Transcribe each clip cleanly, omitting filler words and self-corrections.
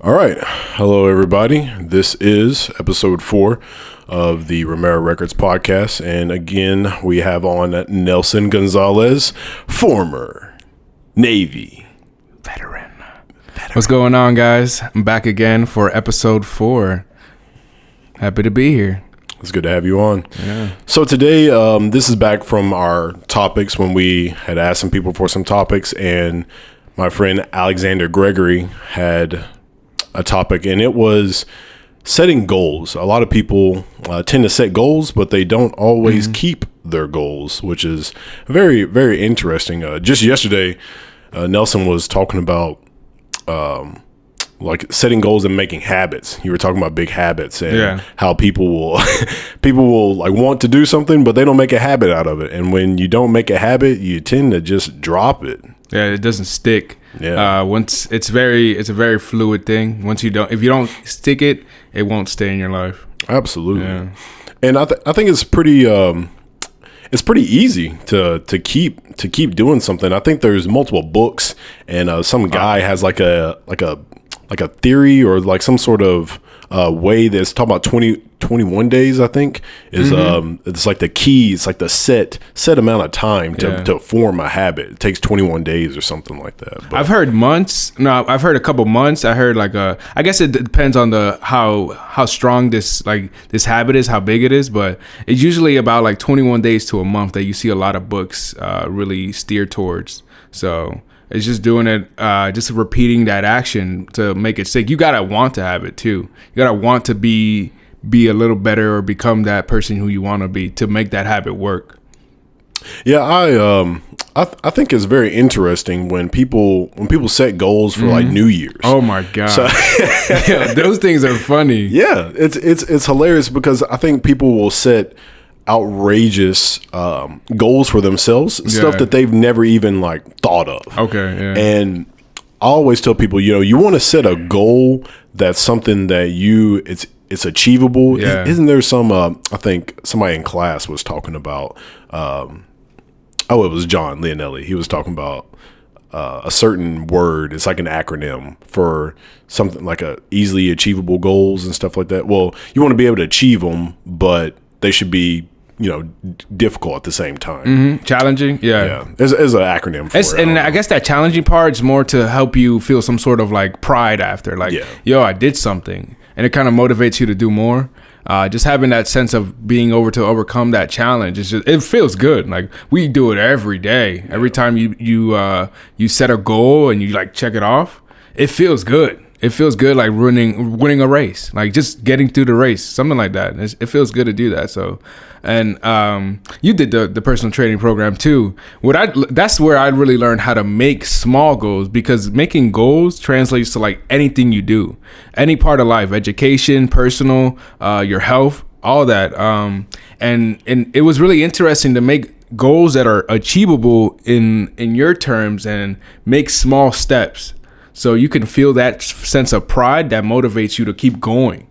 All right. Hello, everybody. This is episode 4 of the Romera Records podcast. And again, we have on Nelson Gonzalez, former Navy veteran. What's going on, guys? I'm back again for episode 4. Happy to be here. It's good to have you on. Yeah. So today, this is back from our topics when we had asked some people for some topics. And my friend Alexander Gregory had a topic, and it was setting goals. A lot of people tend to set goals, but they don't always keep their goals, which is very, very interesting. Just yesterday, Nelson was talking about like setting goals and making habits. You were talking about big habits and how people will like want to do something, but they don't make a habit out of it. And when you don't make a habit, you tend to just drop it. Yeah, it doesn't stick. Yeah. Once it's a very fluid thing. If you don't stick it, it won't stay in your life. Absolutely. Yeah. And I think it's pretty easy to keep doing something. I think there's multiple books, and some guy has like a theory or like some sort of way that's talking about 21 days, I think, is it's like the key. It's like the set amount of time to form a habit. It takes 21 days or something like that. But I've heard months. No, I've heard a couple months. I heard I guess it depends on how strong this habit is, how big it is, but it's usually about like 21 days to a month that you see a lot of books really steer towards. So it's just doing it, just repeating that action to make it stick. You gotta want to have it too. You gotta want to be a little better or become that person who you want to be to make that habit work. Yeah, I think it's very interesting when people set goals for like New Year's. Oh my God. So, yeah, those things are funny. Yeah, it's hilarious because I think people will set outrageous goals for themselves, stuff that they've never even like thought of. Okay, yeah. And I always tell people, you want to set a goal that's something that it's achievable. Yeah. Isn't there some I think somebody in class was talking about it was John Leonelli. He was talking about a certain word. It's like an acronym for something like a easily achievable goals and stuff like that. Well, you want to be able to achieve them, but they should be difficult at the same time. Challenging. Yeah. There's an acronym for it. And I guess that challenging part is more to help you feel some sort of like pride after, like, yo, I did something. And it kind of motivates you to do more. Just having that sense of being able to overcome that challenge, it feels good. Like we do it every day. Every time you set a goal and you like check it off, it feels good. It feels good, like winning a race, like just getting through the race, something like that. It feels good to do that. So, and you did the personal training program too. That's where I really learned how to make small goals, because making goals translates to like anything you do, any part of life, education, personal, your health, all that. And it was really interesting to make goals that are achievable in your terms and make small steps. So you can feel that sense of pride that motivates you to keep going,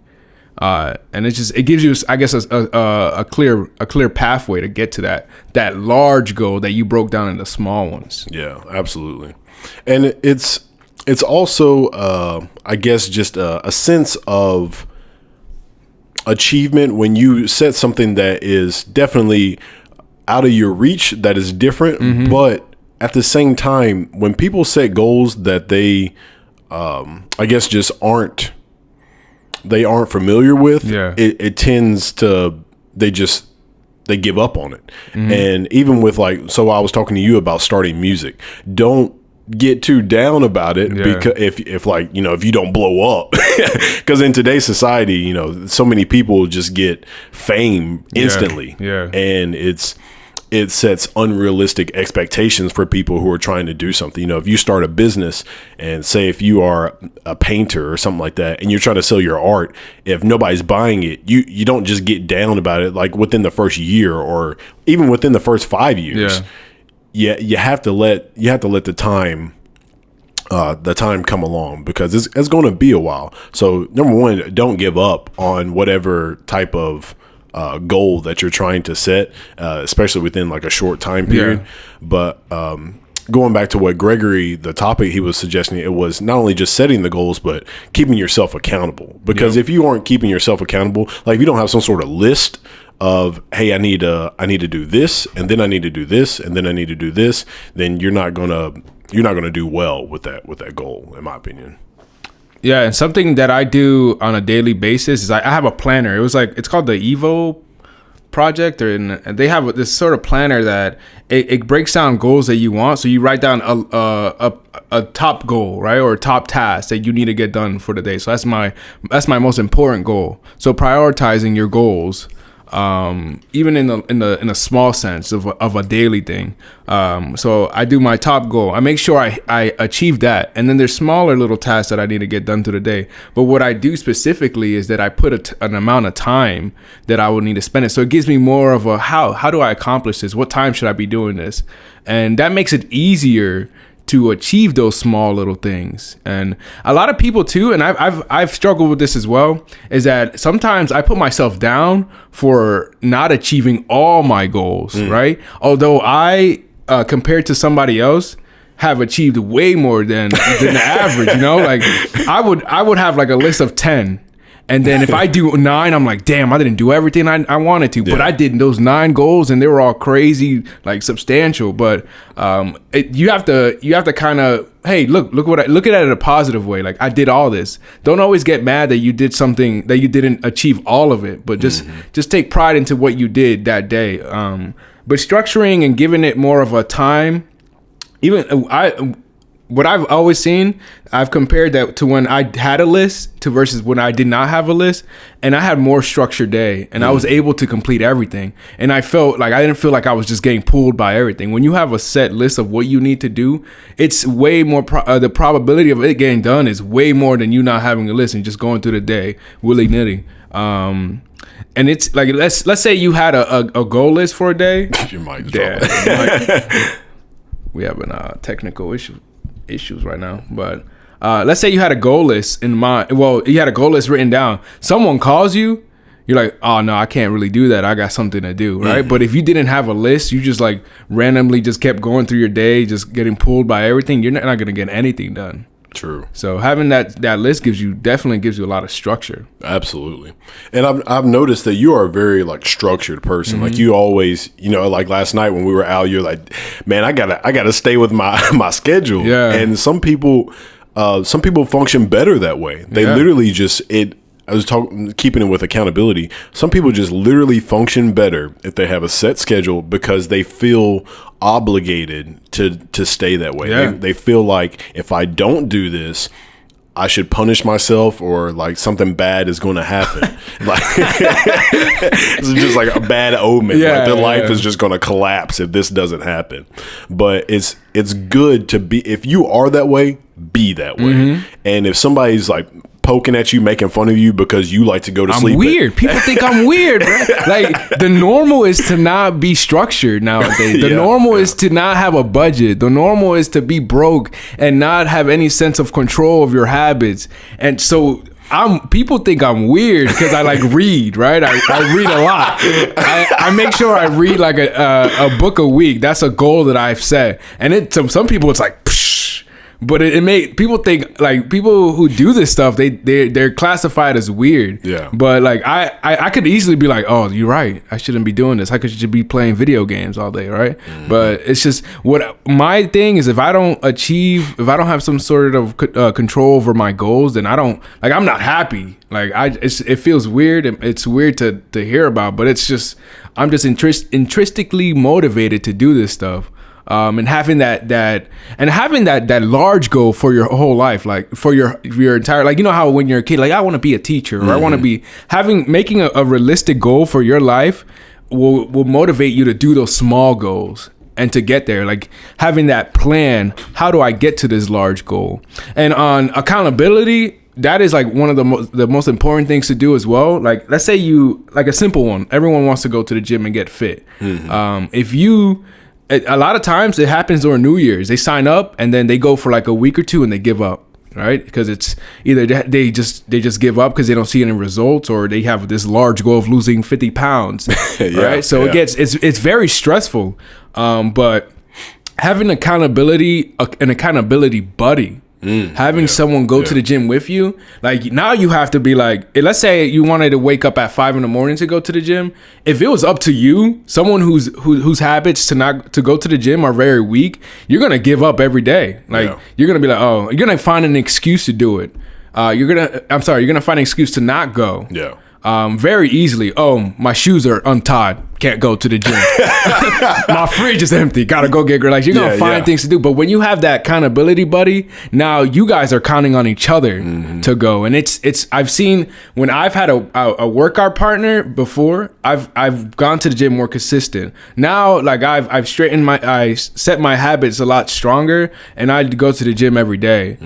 and it gives you, I guess, a clear pathway to get to that large goal that you broke down into small ones. Yeah, absolutely, and it's also I guess just a sense of achievement when you set something that is definitely out of your reach, that is different, but at the same time, when people set goals that they, I guess, just aren't familiar with, it tends to, they give up on it. And even with like, so I was talking to you about starting music. Don't get too down about it, because if like, if you don't blow up, because in today's society, so many people just get fame instantly, and it sets unrealistic expectations for people who are trying to do something. If you start a business, and say if you are a painter or something like that, and you're trying to sell your art, if nobody's buying it, you don't just get down about it like within the first year or even within the first 5 years. You have to let the time come along, because it's going to be a while. So number one, don't give up on whatever type of goal that you're trying to set, especially within like a short time period. But going back to what Gregory, the topic he was suggesting, it was not only just setting the goals, but keeping yourself accountable. Because if you aren't keeping yourself accountable, like if you don't have some sort of list of, hey, I need to do this, and then I need to do this, and then I need to do this, then you're not gonna do well with that goal, in my opinion. Yeah, and something that I do on a daily basis is I have a planner. It's called the Evo project, and they have this sort of planner that it breaks down goals that you want. So you write down a top goal, right, or a top task that you need to get done for the day. So that's my most important goal. So prioritizing your goals, even in a small sense of a daily thing. So I do my top goal. I make sure I achieve that, and then there's smaller little tasks that I need to get done through the day. But what I do specifically is that I put an amount of time that I will need to spend it. So it gives me more of a how do I accomplish this? What time should I be doing this? And that makes it easier to achieve those small little things. And a lot of people too, and I've struggled with this as well, is that sometimes I put myself down for not achieving all my goals, right? Although I, compared to somebody else, have achieved way more than the average, you know? Like I would have like a list of 10. And then if I do 9, I'm like, damn, I didn't do everything I wanted to. Yeah. But I did those 9 goals, and they were all crazy, like substantial. But you have to kind of, hey, look at it in a positive way. Like I did all this. Don't always get mad that you did something that you didn't achieve all of it, but just take pride into what you did that day. But structuring and giving it more of a time, what I've always seen, I've compared that to when I had a list to versus when I did not have a list, and I had more structured day, and I was able to complete everything. And I felt like I didn't feel like I was just getting pulled by everything. When you have a set list of what you need to do, it's way more, the probability of it getting done is way more than you not having a list and just going through the day willy-nilly. And it's like, let's say you had a goal list for a day. You might we have a technical issues right now, but let's say you had a goal list in mind. Well, you had a goal list written down. Someone calls you, you're like, oh no, I can't really do that, I got something to do, right? But if you didn't have a list, you just like randomly just kept going through your day, just getting pulled by everything, you're not gonna get anything done. True. So having that list definitely gives you a lot of structure. Absolutely. And I've noticed that you are a very like structured person. Like you always, like last night when we were out, you're like, man, I gotta stay with my schedule. Yeah. And some people function better that way. They literally just I was keeping it with accountability. Some people just literally function better if they have a set schedule because they feel obligated to stay that way. Yeah. They feel like if I don't do this, I should punish myself or like something bad is going to happen. Like it's just like a bad omen. Yeah, like their life is just going to collapse if this doesn't happen. But it's good to be, if you are that way, be that way. And if somebody's like poking at you, making fun of you because you like to go to sleep. I'm weird. People think I'm weird, bro. Like the normal is to not be structured nowadays. The normal is to not have a budget. The normal is to be broke and not have any sense of control of your habits. And so people think I'm weird because I like read, right? I read a lot. I make sure I read like a book a week. That's a goal that I've set. And some people it's like, psh. But it made people think like people who do this stuff, they're classified as weird. Yeah. But like I could easily be like, oh, you're right, I shouldn't be doing this. I could just be playing video games all day, right? But it's just what my thing is. If I don't have some sort of control over my goals, then I'm not happy. Like it feels weird. It's weird to hear about, but it's just I'm just intrinsically motivated to do this stuff. And having that large goal for your whole life, like for your entire, like, how when you're a kid, like I want to be a teacher or I want to be making a realistic goal for your life will motivate you to do those small goals and to get there, like having that plan. How do I get to this large goal? And on accountability, that is like one of the most important things to do as well. Like let's say like a simple one, everyone wants to go to the gym and get fit. A lot of times it happens during New Year's. They sign up and then they go for like a week or two and they give up, right? Because it's either they just give up because they don't see any results, or they have this large goal of losing 50 pounds, right? So it's very stressful. But having an accountability buddy. Having someone go to the gym with you, like now you have to be like, let's say you wanted to wake up at 5 a.m. to go to the gym. If it was up to you, someone whose habits to go to the gym are very weak, you're gonna give up every day. Like you're gonna be like, oh, you're gonna find an excuse to do it. You're gonna find an excuse to not go. Yeah. Very easily. Oh, my shoes are untied. Can't go to the gym. My fridge is empty. Gotta go get like you're gonna find things to do. But when you have that accountability buddy, now you guys are counting on each other to go. And it's I've seen when I've had a workout partner before, I've gone to the gym more consistent. Now like I've straightened I set my habits a lot stronger, and I go to the gym every day.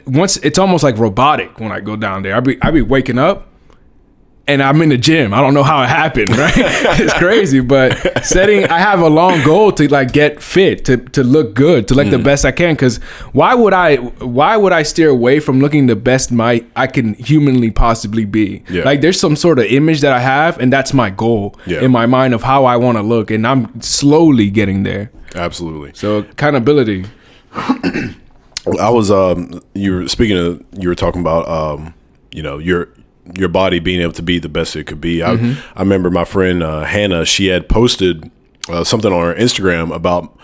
Once it's almost like robotic when I go down there. I be waking up and I'm in the gym. I don't know how it happened, right? It's crazy, but I have a long goal to like get fit, to look good, to look the best I can. Because why would I steer away from looking the best I can humanly possibly be? Yeah. Like there's some sort of image that I have, and that's my goal in my mind of how I want to look, and I'm slowly getting there. Absolutely. So accountability. I was you were talking about your body being able to be the best it could be. I remember my friend Hannah, she had posted something on her Instagram about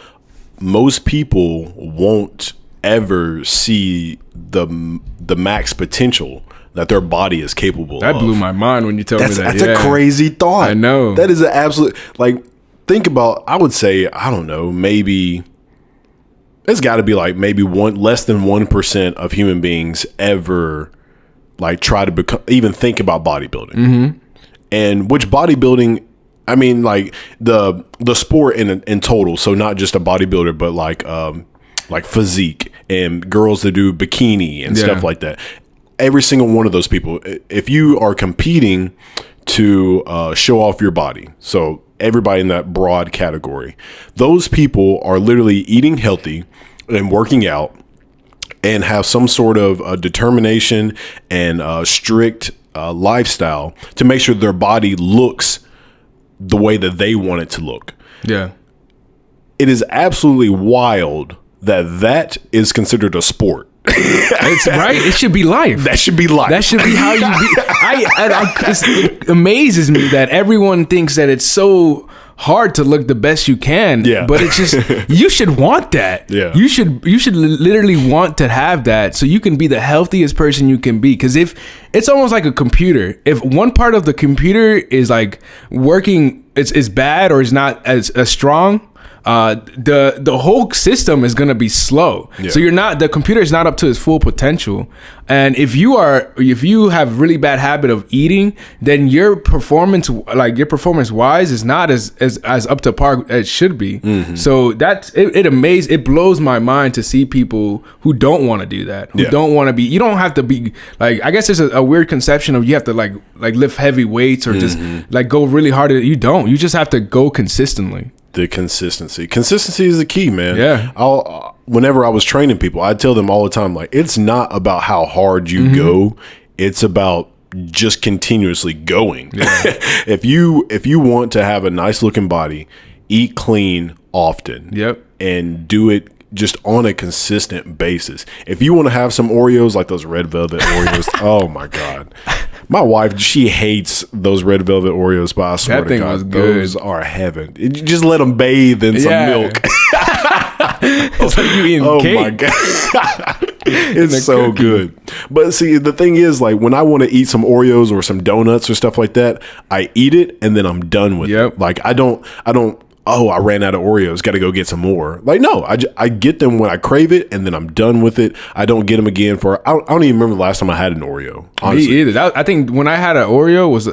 most people won't ever see the max potential that their body is capable of. That blew my mind when you told me that. That's a crazy thought. I know. That is an absolute, like, think about, I would say, I don't know, maybe it's got to be like maybe less than 1% of human beings ever like try to even think about bodybuilding. And which bodybuilding, I mean, like the sport in total. So not just a bodybuilder, but like physique and girls that do bikini and stuff like that. Every single one of those people, if you are competing to show off your body, so everybody in that broad category, those people are literally eating healthy and working out and have some sort of determination and strict lifestyle to make sure their body looks the way that they want it to look. Yeah. It is absolutely wild that is considered a sport. It's right. It should be life. That should be life. That should be how you be. It amazes me that everyone thinks that it's so hard to look the best you can. Yeah. But it's just, you should want that. Yeah. You should literally want to have that so you can be the healthiest person you can be. Because if it's almost like a computer, if one part of the computer is like working, it's bad or is not as strong, the whole system is going to be slow. Yeah. So the computer is not up to its full potential. And if you have really bad habit of eating, then your performance wise is not as up to par as it should be. So it blows my mind to see people who don't want to do that, who don't want to be, you don't have to be like, I guess there's a weird conception of you have to like lift heavy weights or just like go really hard. You just have to go consistently. The consistency is the key, man. Yeah. Whenever I was training people, I tell them all the time, like, it's not about how hard you go. It's about just continuously going. Yeah. If you want to have a nice looking body, eat clean often. Yep. And do it just on a consistent basis. If you want to have some Oreos, like those red velvet Oreos, oh my God. My wife, she hates those red velvet Oreos, but I swear to God, those are heaven. You just let them bathe in some milk. It's like you eating cake. My God. It's so good. But see, the thing is, like, when I want to eat some Oreos or some donuts or stuff like that, I eat it and then I'm done with it. Like, I don't, oh, I ran out of Oreos, got to go get some more. Like, no, I get them when I crave it, and then I'm done with it. I don't get them again I don't even remember the last time I had an Oreo, honestly. Me either. I think when I had an Oreo was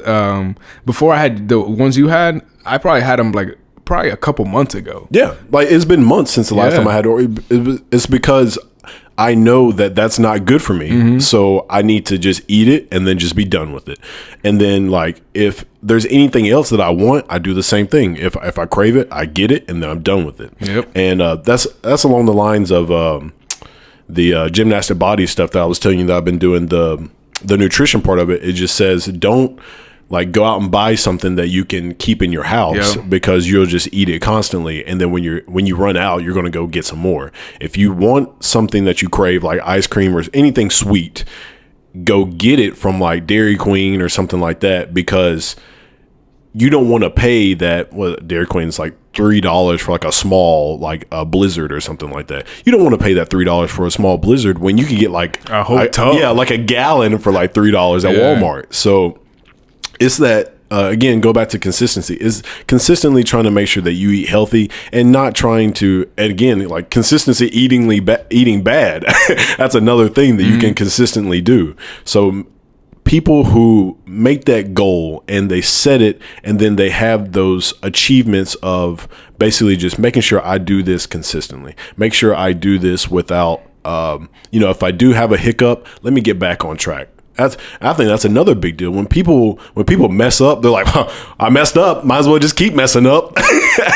before I had the ones you had, I probably had them like probably a couple months ago. Yeah, like it's been months since the last time I had Oreo. It's because I know that that's not good for me. So I need to just eat it and then just be done with it. And then, like, if there's anything else that I want, I do the same thing. If I crave it, I get it and then I'm done with it. Yep. And that's along the lines of the gymnastic body stuff that I was telling you that I've been doing. The nutrition part of it, it just says don't like go out and buy something that you can keep in your house because you'll just eat it constantly. And then when you run out, you're going to go get some more. If you want something that you crave, like ice cream or anything sweet, go get it from like Dairy Queen or something like that, because you don't want to pay that. Well, Dairy Queen's like $3 for like a small, like a Blizzard or something like that. You don't want to pay that $3 for a small Blizzard when you can get like a whole tub. Yeah, like a gallon for like $3 at Walmart. So it's that, again, go back to consistency, is consistently trying to make sure that you eat healthy and not trying to, and again, like consistency eating bad. That's another thing that you can consistently do. So people who make that goal and they set it, and then they have those achievements of basically just making sure I do this consistently, make sure I do this without, if I do have a hiccup, let me get back on track. I think that's another big deal. When people mess up, they're like, I messed up. Might as well just keep messing up.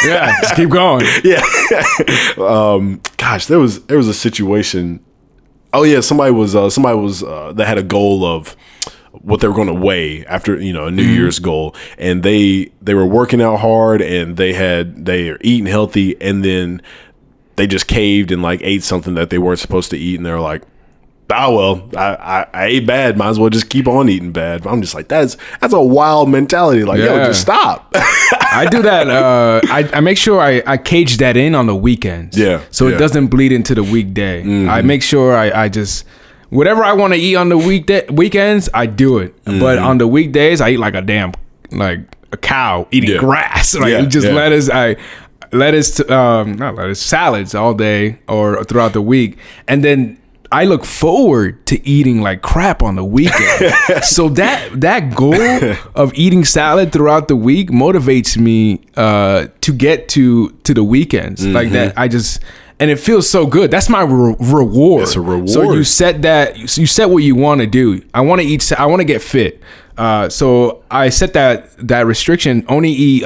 Yeah, just keep going. Yeah. Gosh, there was a situation. Oh yeah, somebody was that had a goal of what they were going to weigh after, a New Year's goal, and they were working out hard, and they are eating healthy, and then they just caved and like ate something that they weren't supposed to eat, and they're like, oh well, I ate bad, might as well just keep on eating bad. But I'm just like, that's a wild mentality. Like, yo, just stop. I do that. I make sure I cage that in on the weekends. Yeah. So it doesn't bleed into the weekday. Mm-hmm. I make sure I just, whatever I want to eat on the weekends, I do it. Mm-hmm. But on the weekdays, I eat like a cow eating grass. Like just salads all day or throughout the week. And then I look forward to eating like crap on the weekend. So that goal of eating salad throughout the week motivates me to get to the weekends. Mm-hmm. Like that, and it feels so good. That's my reward. It's a reward. So you set what you want to do. I want to eat. I want to get fit. So I set that restriction. Only eat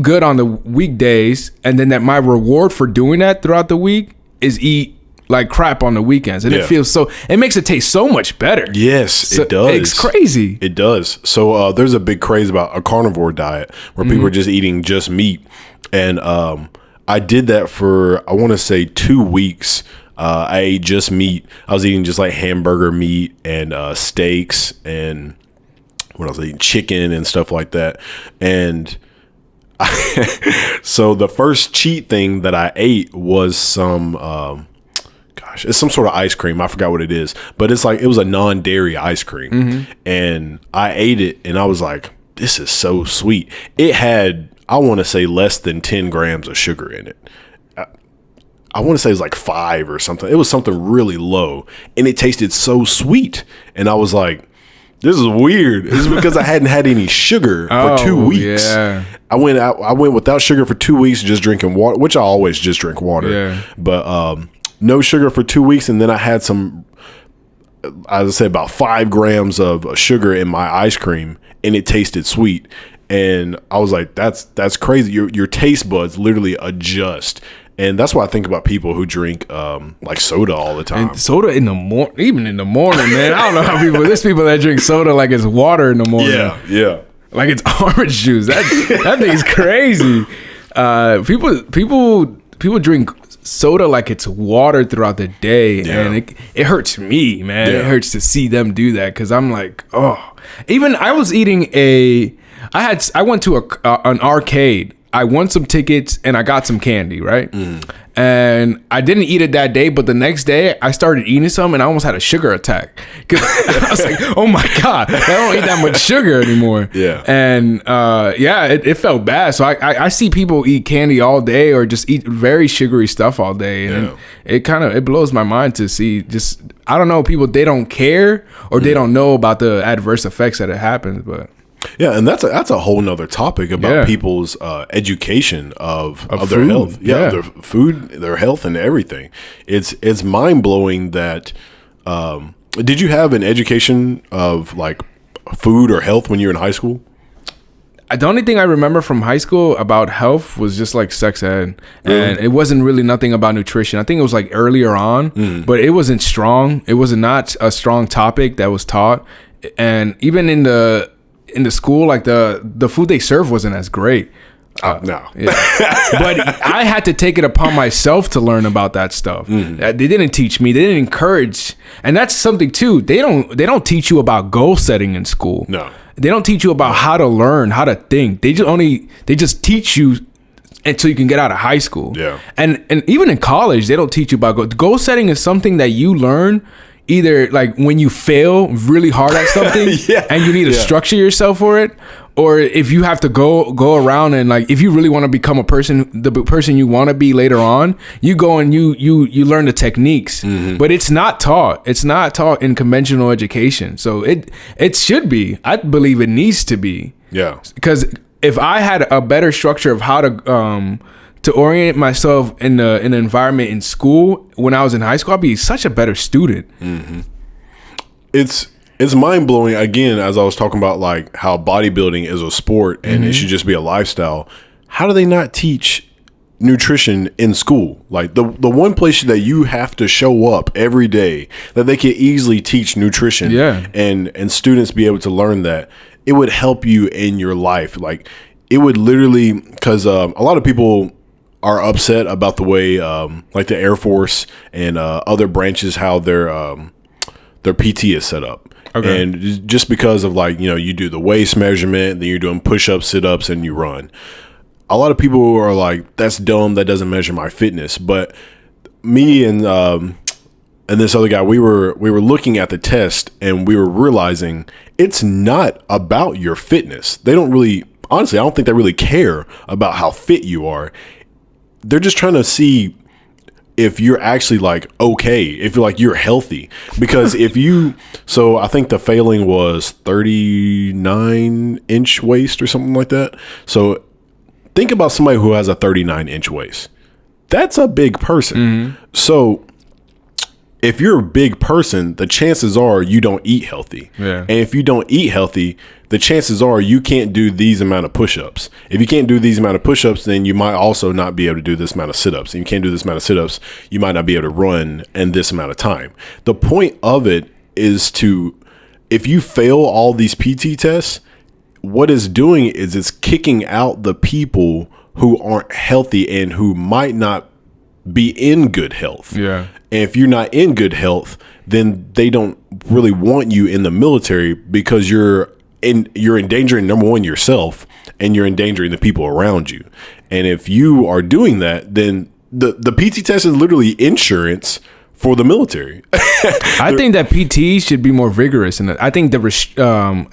good on the weekdays, and then that my reward for doing that throughout the week is eat like crap on the weekends, and it makes it taste so much better. Yes, it does. It's crazy. It does. So there's a big craze about a carnivore diet where people are just eating just meat, and I did that for, I want to say 2 weeks. I ate just meat. I was eating just like hamburger meat and steaks, and what else? I was eating chicken and stuff like that, and so the first cheat thing that I ate was some it's some sort of ice cream. I forgot what it is, but it was a non-dairy ice cream. Mm-hmm. And I ate it and I was like, this is so sweet. It had, I want to say, less than 10 grams of sugar in it. I want to say it was like 5 or something. It was something really low, and it tasted so sweet. And I was like, this is weird. This is because I hadn't had any sugar for 2 weeks. Yeah. I went without sugar for 2 weeks, just drinking water, which I always just drink water. Yeah. But no sugar for 2 weeks, and then I had some, as I said, about 5 grams of sugar in my ice cream, and it tasted sweet. And I was like, that's crazy. Your taste buds literally adjust. And that's why I think about people who drink like soda all the time. And soda even in the morning, man. I don't know how there's people that drink soda like it's water in the morning. Yeah. Like it's orange juice. That thing's crazy. People drink soda like it's water throughout the day, and it hurts me, man. It hurts to see them do that, because I'm like, oh. Even I was eating I went to an arcade. I won some tickets and I got some candy, right? And I didn't eat it that day, but the next day I started eating some and I almost had a sugar attack. Cause I was like, oh my God, I don't eat that much sugar anymore. Yeah. And it felt bad. So I see people eat candy all day or just eat very sugary stuff all day. And it blows my mind to see just, I don't know, people, they don't care or they don't know about the adverse effects that it happens, but. Yeah, and that's a whole nother topic about people's education of their health. Yeah, their food, their health, and everything. It's mind blowing that. Did you have an education of like food or health when you were in high school? The only thing I remember from high school about health was just like sex ed, and it wasn't really nothing about nutrition. I think it was like earlier on, but it wasn't strong. It was not a strong topic that was taught. and even in the school, like the food they served wasn't as great. No. Yeah. But I had to take it upon myself to learn about that stuff. They didn't teach me. They didn't encourage. And that's something too. They don't teach you about goal setting in school. No. They don't teach you about how to learn, how to think. They just teach you until you can get out of high school. Yeah. And even in college, they don't teach you about goal setting is something that you learn either like when you fail really hard at something and you need to structure yourself for it, or if you have to go around and like if you really want to become the person you want to be later on, you go and you learn the techniques. But it's not taught in conventional education. So it should be. I believe it needs to be. Yeah. Because if I had a better structure of how to orient myself in an environment in school when I was in high school, I'd be such a better student. It's mind blowing. Again, as I was talking about, like how bodybuilding is a sport and it should just be a lifestyle. How do they not teach nutrition in school? Like the one place that you have to show up every day that they could easily teach nutrition, and students be able to learn that, it would help you in your life. Like it would literally, because a lot of people are upset about the way like the Air Force and other branches, how their PT is set up. Okay. And just because of like, you do the waist measurement, then you're doing push-ups, sit-ups, and you run. A lot of people are like, that's dumb, that doesn't measure my fitness. But me and this other guy, we were looking at the test and we were realizing it's not about your fitness. They don't really, honestly, I don't think they really care about how fit you are. They're just trying to see if you're actually like okay, if you're like you're healthy. Because so I think the failing was 39-inch waist or something like that. So think about somebody who has a 39-inch waist. That's a big person. So if you're a big person, the chances are you don't eat healthy. Yeah. And if you don't eat healthy, the chances are you can't do these amount of push-ups. If you can't do these amount of push-ups, then you might also not be able to do this amount of sit-ups. And you can't do this amount of sit-ups, you might not be able to run in this amount of time. The point of it is if you fail all these PT tests, what it's doing is it's kicking out the people who aren't healthy and who might not be in good health. Yeah. And if you're not in good health, then they don't really want you in the military because you're endangering, number one, yourself, and you're endangering the people around you. And if you are doing that, then the PT test is literally insurance for the military. I think that PT should be more vigorous, and I think the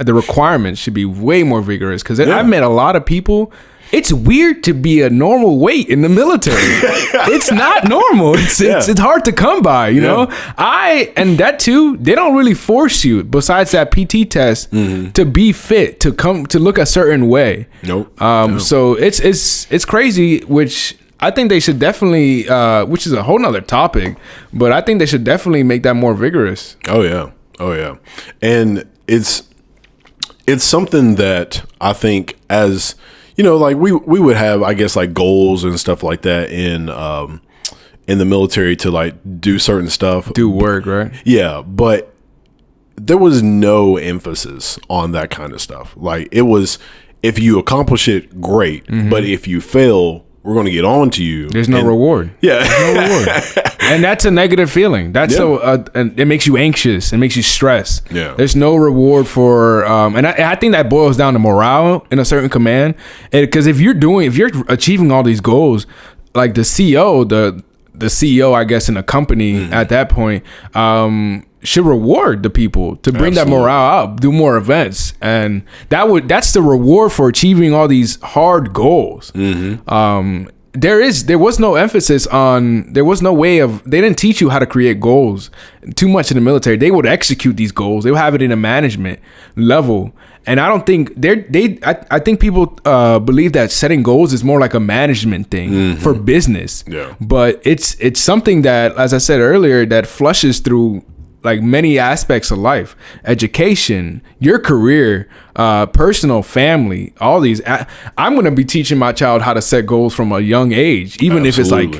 requirements should be way more vigorous. Because I've met a lot of people. It's weird to be a normal weight in the military. It's not normal. It's hard to come by, you know? And that too, they don't really force you, besides that PT test, to be fit, to look a certain way. Nope. So it's crazy, which I think they should definitely, which is a whole nother topic, but I think they should definitely make that more vigorous. Oh yeah. And it's something that I think as, like we would have, I guess, like goals and stuff like that in the military to like do certain stuff, do work, right? Yeah, but there was no emphasis on that kind of stuff. Like it was, if you accomplish it, great, but if you fail, we're going to get on to you. There's no reward. Yeah. There's no reward. And that's a negative feeling. That's and it makes you anxious. It makes you stress. Yeah. There's no reward for, and I think that boils down to morale in a certain command. Because if you're achieving all these goals, like the CEO, the CEO, I guess, in a company at that point, should reward the people to bring that morale up, do more events, and that's the reward for achieving all these hard goals. There was no emphasis on, there was no way of, they didn't teach you how to create goals too much in the military. They would execute these goals. They would have it in a management level. And I don't think I think people believe that setting goals is more like a management thing for business. Yeah. But it's something that, as I said earlier, that flushes through like many aspects of life: education, your career, personal, family, all these. I'm going to be teaching my child how to set goals from a young age, even if it's like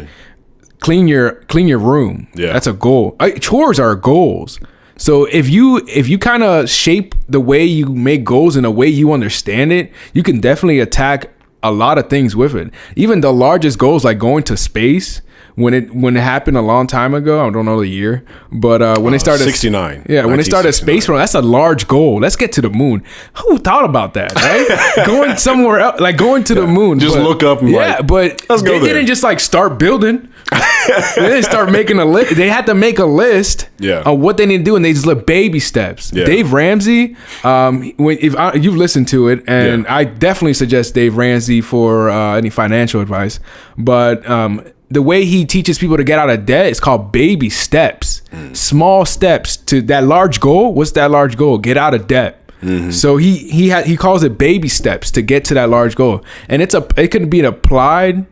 clean your room. Yeah. That's a goal. Chores are goals. So if you kind of shape the way you make goals in a way you understand it, you can definitely attack a lot of things with it. Even the largest goals, like going to space, when it happened a long time ago, I don't know the year, but when they started 69. Yeah, when they started space program, that's a large goal. Let's get to the moon. Who thought about that, right? Going somewhere else, like going to the moon. Just look up and but they didn't just like start building. They didn't start making a list. They had to make a list of what they need to do, and they just look baby steps. Yeah. Dave Ramsey, you've listened to it, and I definitely suggest Dave Ramsey for any financial advice, but the way he teaches people to get out of debt is called baby steps. Small steps to that large goal. What's that large goal? Get out of debt. Mm-hmm. So he calls it baby steps to get to that large goal, and it can be applied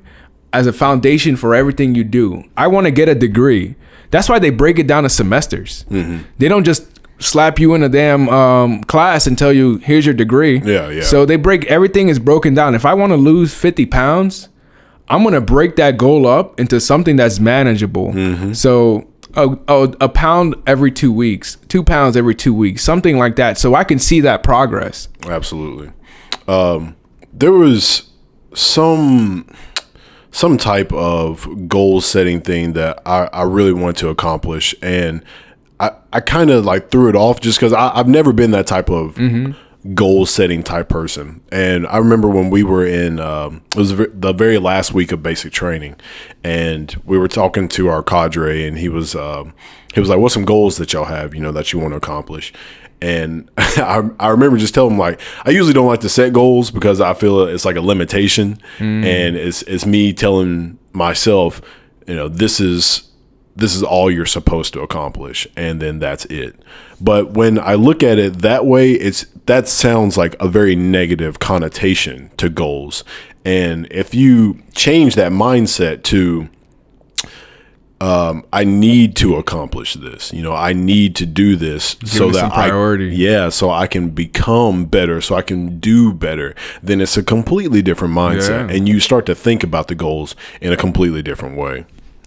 as a foundation for everything you do. I want to get a degree. That's why they break it down to semesters. Mm-hmm. They don't just slap you in a damn class and tell you, here's your degree. Yeah. So everything is broken down. If I want to lose 50 pounds, I'm going to break that goal up into something that's manageable. Mm-hmm. So a pound every 2 weeks, 2 pounds every 2 weeks, something like that. So I can see that progress. Absolutely. There was some type of goal setting thing that I really want to accomplish. And I kind of like threw it off just because I've never been that type of goal setting type person. And I remember when we were in, it was the very last week of basic training, and we were talking to our cadre, and he was like, what's some goals that y'all have, that you want to accomplish? And I remember just telling him, like, I usually don't like to set goals because I feel it's like a limitation. And it's me telling myself, this is all you're supposed to accomplish, and then that's it. But when I look at it that way, that sounds like a very negative connotation to goals. And if you change that mindset to, I need to accomplish this, I need to do this so that so I can become better, so I can do better, then it's a completely different mindset. And you start to think about the goals in a completely different way.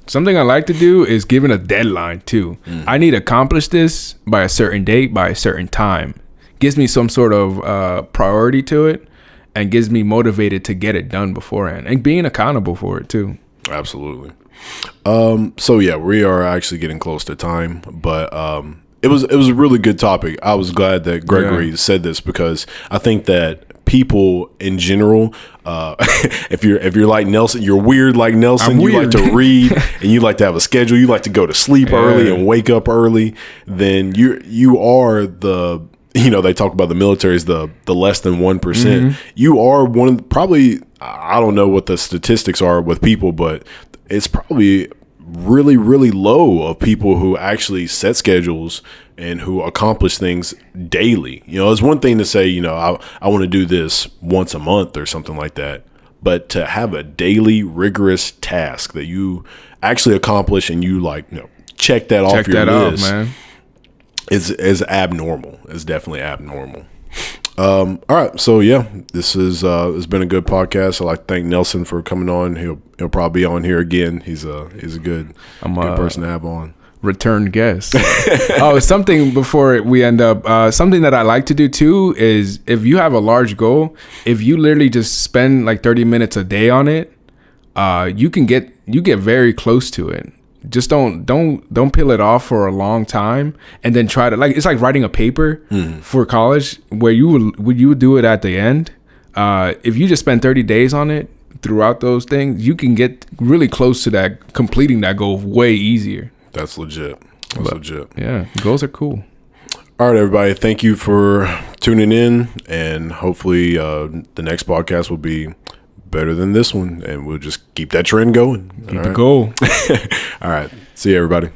Something I like to do is giving a deadline too. I need to accomplish this by a certain date, by a certain time. Gives me some sort of priority to it, and gets me motivated to get it done beforehand, and being accountable for it too. Absolutely. So yeah, we are actually getting close to time, but it was a really good topic. I was glad that Gregory said this, because I think that people in general, if you're like Nelson, you're weird like Nelson. You like to read and you like to have a schedule. You like to go to sleep early and wake up early. Then you are the, they talk about the military is the less than 1%. You are one of probably, I don't know what the statistics are with people, but it's probably really, really low of people who actually set schedules and who accomplish things daily. It's one thing to say, I want to do this once a month or something like that. But to have a daily rigorous task that you actually accomplish and you check that off your list, man, is abnormal. It's definitely abnormal. All right, so this is it's been a good podcast. I'd like to thank Nelson for coming on. He'll probably be on here again. He's a good person to have on. Return guest. Something before we end up, something that I like to do too is, if you have a large goal, if you literally just spend like 30 minutes a day on it, you get very close to it. Just don't peel it off for a long time and then try to, it's like writing a paper for college where you would do it at the end. If you just spend 30 days on it throughout those things, you can get really close to that, completing that goal way easier. That's legit. Legit. Yeah, goals are cool. All right, everybody. Thank you for tuning in, and hopefully the next podcast will be better than this one, and we'll just keep that trend going. Keep it going. All right. See you, everybody.